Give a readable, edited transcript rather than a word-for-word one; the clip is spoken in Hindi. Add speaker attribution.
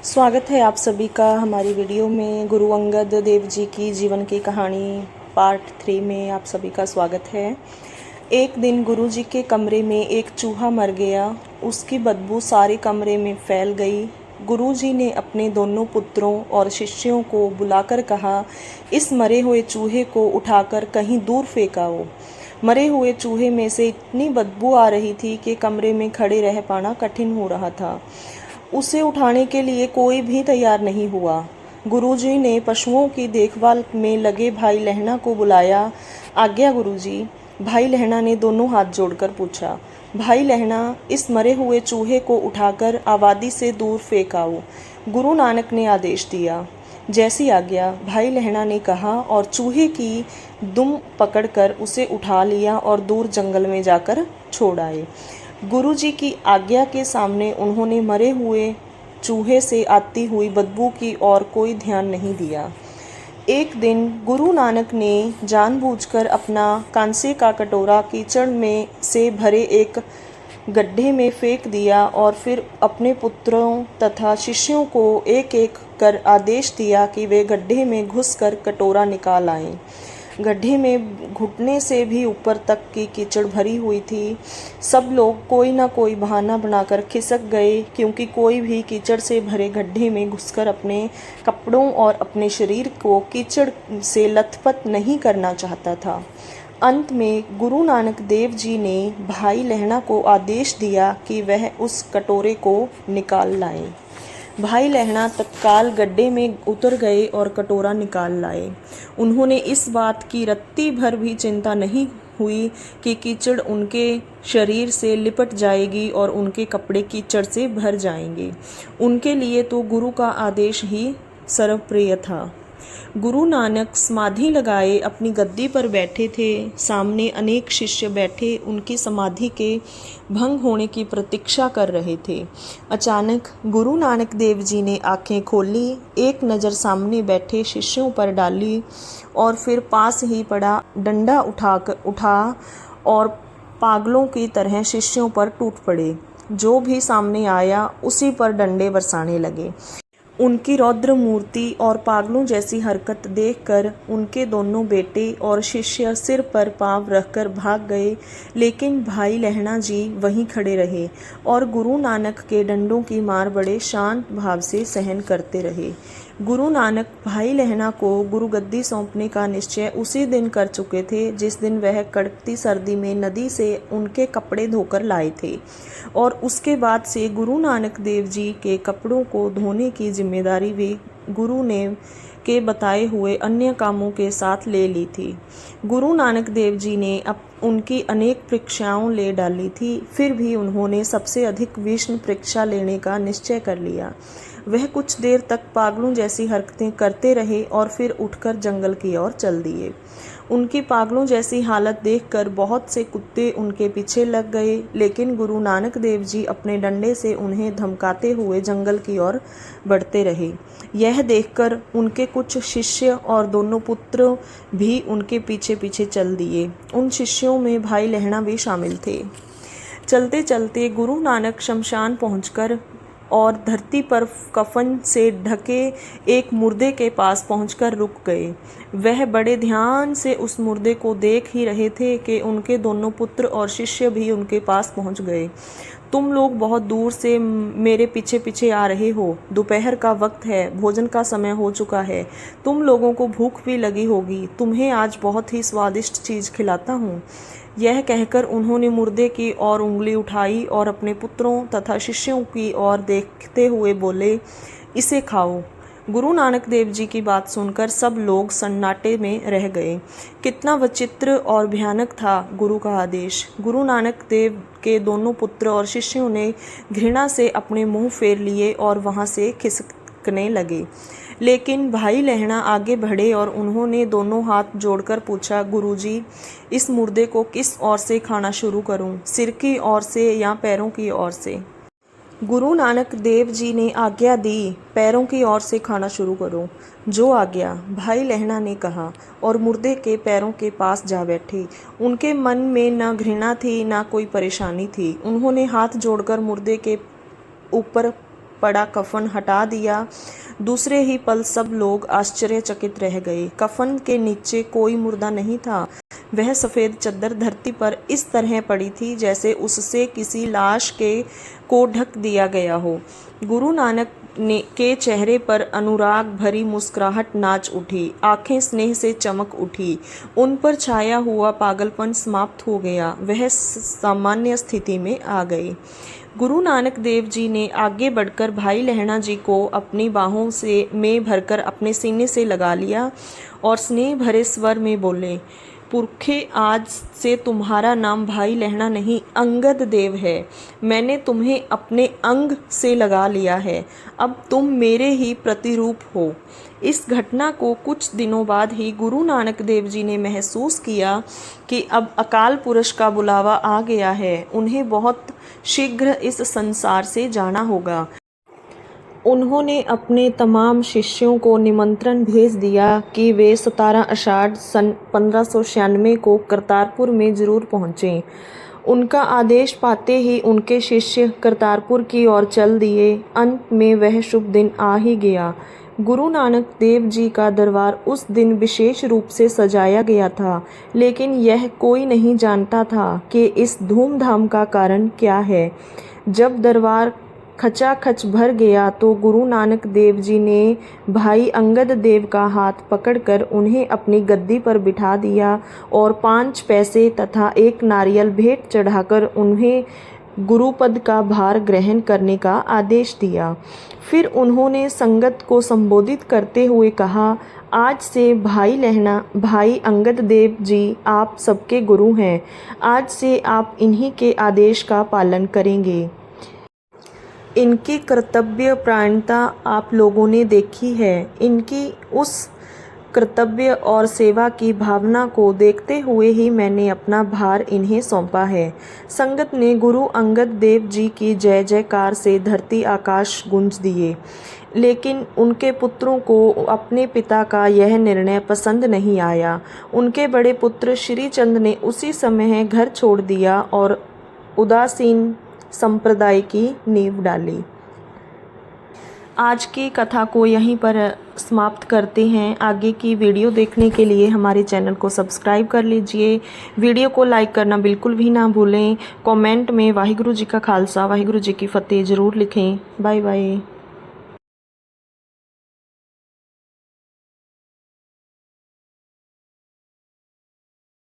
Speaker 1: स्वागत है आप सभी का हमारी वीडियो में। गुरु अंगद देव जी की जीवन की कहानी पार्ट 3 में आप सभी का स्वागत है। एक दिन गुरु जी के कमरे में एक चूहा मर गया। उसकी बदबू सारे कमरे में फैल गई। गुरु जी ने अपने दोनों पुत्रों और शिष्यों को बुलाकर कहा, इस मरे हुए चूहे को उठाकर कहीं दूर फेंकाओ। मरे हुए चूहे में से इतनी बदबू आ रही थी कि कमरे में खड़े रह पाना कठिन हो रहा था। उसे उठाने के लिए कोई भी तैयार नहीं हुआ। गुरुजी ने पशुओं की देखभाल में लगे भाई लहना को बुलाया। आज्ञा गुरुजी। भाई लहना ने दोनों हाथ जोड़कर पूछा। भाई लहना, इस मरे हुए चूहे को उठाकर आबादी से दूर फेंकाओ। गुरु नानक ने आदेश दिया। जैसी आज्ञा, भाई लहना ने कहा और चूहे की दुम पकड़कर उसे उठा लिया और दूर जंगल में जाकर छोड़ आए। गुरुजी की आज्ञा के सामने उन्होंने मरे हुए चूहे से आती हुई बदबू की ओर कोई ध्यान नहीं दिया। एक दिन गुरु नानक ने जानबूझकर अपना कांसे का कटोरा कीचड़ में से भरे एक गड्ढे में फेंक दिया और फिर अपने पुत्रों तथा शिष्यों को एक एक कर आदेश दिया कि वे गड्ढे में घुसकर कटोरा निकाल आएं। गड्ढे में घुटने से भी ऊपर तक की कीचड़ भरी हुई थी। सब लोग कोई ना कोई बहाना बनाकर खिसक गए, क्योंकि कोई भी कीचड़ से भरे गड्ढे में घुसकर अपने कपड़ों और अपने शरीर को कीचड़ से लथपथ नहीं करना चाहता था। अंत में गुरु नानक देव जी ने भाई लहना को आदेश दिया कि वह उस कटोरे को निकाल लाए। भाई लहना तत्काल गड्ढे में उतर गए और कटोरा निकाल लाए। उन्होंने इस बात की रत्ती भर भी चिंता नहीं हुई कि कीचड़ उनके शरीर से लिपट जाएगी और उनके कपड़े कीचड़ से भर जाएंगे। उनके लिए तो गुरु का आदेश ही सर्वप्रिय था। गुरु नानक समाधि लगाए अपनी गद्दी पर बैठे थे। सामने अनेक शिष्य बैठे उनकी समाधि के भंग होने की प्रतीक्षा कर रहे थे। अचानक गुरु नानक देव जी ने आंखें खोली, एक नज़र सामने बैठे शिष्यों पर डाली और फिर पास ही पड़ा डंडा उठा और पागलों की तरह शिष्यों पर टूट पड़े। जो भी सामने आया उसी पर डंडे बरसाने लगे। उनकी रौद्र मूर्ति और पागलों जैसी हरकत देखकर उनके दोनों बेटे और शिष्य सिर पर पांव रखकर भाग गए, लेकिन भाई लहना जी वहीं खड़े रहे और गुरु नानक के डंडों की मार बड़े शांत भाव से सहन करते रहे। गुरु नानक भाई लहना को गुरुगद्दी सौंपने का निश्चय उसी दिन कर चुके थे जिस दिन वह कड़कती सर्दी में नदी से उनके कपड़े धोकर लाए थे, और उसके बाद से गुरु नानक देव जी के कपड़ों को धोने की जिम्मेदारी भी गुरु ने के बताए हुए अन्य कामों के साथ ले ली थी। गुरु नानक देव जी ने उनकी अनेक परीक्षाओं ले डाली थी, फिर भी उन्होंने सबसे अधिक भीष्म परीक्षा लेने का निश्चय कर लिया। वह कुछ देर तक पागलों जैसी हरकतें करते रहे और फिर उठकर जंगल की ओर चल दिए। उनकी पागलों जैसी हालत देखकर बहुत से कुत्ते उनके पीछे लग गए, लेकिन गुरु नानक देव जी अपने डंडे से उन्हें धमकाते हुए जंगल की ओर बढ़ते रहे। यह देखकर उनके कुछ शिष्य और दोनों पुत्र भी उनके पीछे पीछे चल दिए। उन शिष्यों में भाई लहना भी शामिल थे। चलते चलते गुरु नानक शमशान पहुंचकर और धरती पर कफन से ढके एक मुर्दे के पास पहुंचकर रुक गए। वह बड़े ध्यान से उस मुर्दे को देख ही रहे थे कि उनके दोनों पुत्र और शिष्य भी उनके पास पहुंच गए। तुम लोग बहुत दूर से मेरे पीछे पीछे आ रहे हो। दोपहर का वक्त है, भोजन का समय हो चुका है। तुम लोगों को भूख भी लगी होगी। तुम्हें आज बहुत ही स्वादिष्ट चीज़ खिलाता हूँ। यह कहकर उन्होंने मुर्दे की ओर उंगली उठाई और अपने पुत्रों तथा शिष्यों की ओर देखते हुए बोले, इसे खाओ। गुरु नानक देव जी की बात सुनकर सब लोग सन्नाटे में रह गए। कितना विचित्र और भयानक था गुरु का आदेश। गुरु नानक देव के दोनों पुत्र और शिष्यों ने घृणा से अपने मुंह फेर लिए और वहां से खिसकने लगे। लेकिन भाई लहना आगे बढ़े और उन्होंने दोनों हाथ जोड़कर पूछा, गुरुजी, इस मुर्दे को किस ओर से खाना शुरू करूं, सिर की ओर से या पैरों की ओर से? गुरु नानक देव जी ने आज्ञा दी, पैरों की ओर से खाना शुरू करो। जो आज्ञा, भाई लहना ने कहा और मुर्दे के पैरों के पास जा बैठे। उनके मन में न घृणा थी न कोई परेशानी थी। उन्होंने हाथ जोड़कर मुर्दे के ऊपर पड़ा कफन हटा दिया। दूसरे ही पल सब लोग आश्चर्यचकित रह गए। कफन के नीचे कोई मुर्दा नहीं था। वह सफ़ेद चद्दर धरती पर इस तरह पड़ी थी जैसे उससे किसी लाश को ढक दिया गया हो। गुरु नानक के चेहरे पर अनुराग भरी मुस्कुराहट नाच उठी। आंखें स्नेह से चमक उठी। उन पर छाया हुआ पागलपन समाप्त हो गया। वह सामान्य स्थिति में आ गए। गुरु नानक देव जी ने आगे बढ़कर भाई लहणा जी को अपनी बाहों में भरकर अपने सीने से लगा लिया और स्नेह भरे स्वर में बोले, पुरखे, आज से तुम्हारा नाम भाई लहणा नहीं अंगद देव है। मैंने तुम्हें अपने अंग से लगा लिया है। अब तुम मेरे ही प्रतिरूप हो। इस घटना को कुछ दिनों बाद ही गुरु नानक देव जी ने महसूस किया कि अब अकाल पुरुष का बुलावा आ गया है। उन्हें बहुत शीघ्र इस संसार से जाना होगा। उन्होंने अपने तमाम शिष्यों को निमंत्रण भेज दिया कि वे 17 आषाढ़ सन 1596 को करतारपुर में जरूर पहुँचें। उनका आदेश पाते ही उनके शिष्य करतारपुर की ओर चल दिए। अंत में वह शुभ दिन आ ही गया। गुरु नानक देव जी का दरबार उस दिन विशेष रूप से सजाया गया था, लेकिन यह कोई नहीं जानता था कि इस धूमधाम का कारण क्या है। जब दरबार खचाखच भर गया तो गुरु नानक देव जी ने भाई अंगद देव का हाथ पकड़कर उन्हें अपनी गद्दी पर बिठा दिया और 5 पैसे तथा 1 नारियल भेंट चढ़ाकर उन्हें गुरुपद का भार ग्रहण करने का आदेश दिया। फिर उन्होंने संगत को संबोधित करते हुए कहा, आज से भाई लहणा, भाई अंगद देव जी आप सबके गुरु हैं। आज से आप इन्हीं के आदेश का पालन करेंगे। इनकी कर्तव्य परायणता आप लोगों ने देखी है। इनकी उस कर्तव्य और सेवा की भावना को देखते हुए ही मैंने अपना भार इन्हें सौंपा है। संगत ने गुरु अंगद देव जी की जय जयकार से धरती आकाश गूंज दिए, लेकिन उनके पुत्रों को अपने पिता का यह निर्णय पसंद नहीं आया। उनके बड़े पुत्र श्री चंद ने उसी समय घर छोड़ दिया और उदासीन संप्रदाय की नींव डाली। आज की कथा को यहीं पर समाप्त करते हैं। आगे की वीडियो देखने के लिए हमारे चैनल को सब्सक्राइब कर लीजिए। वीडियो को लाइक करना बिल्कुल भी ना भूलें। कमेंट में वाहिगुरु जी का खालसा वाहिगुरु जी की फतेह ज़रूर लिखें। Bye bye.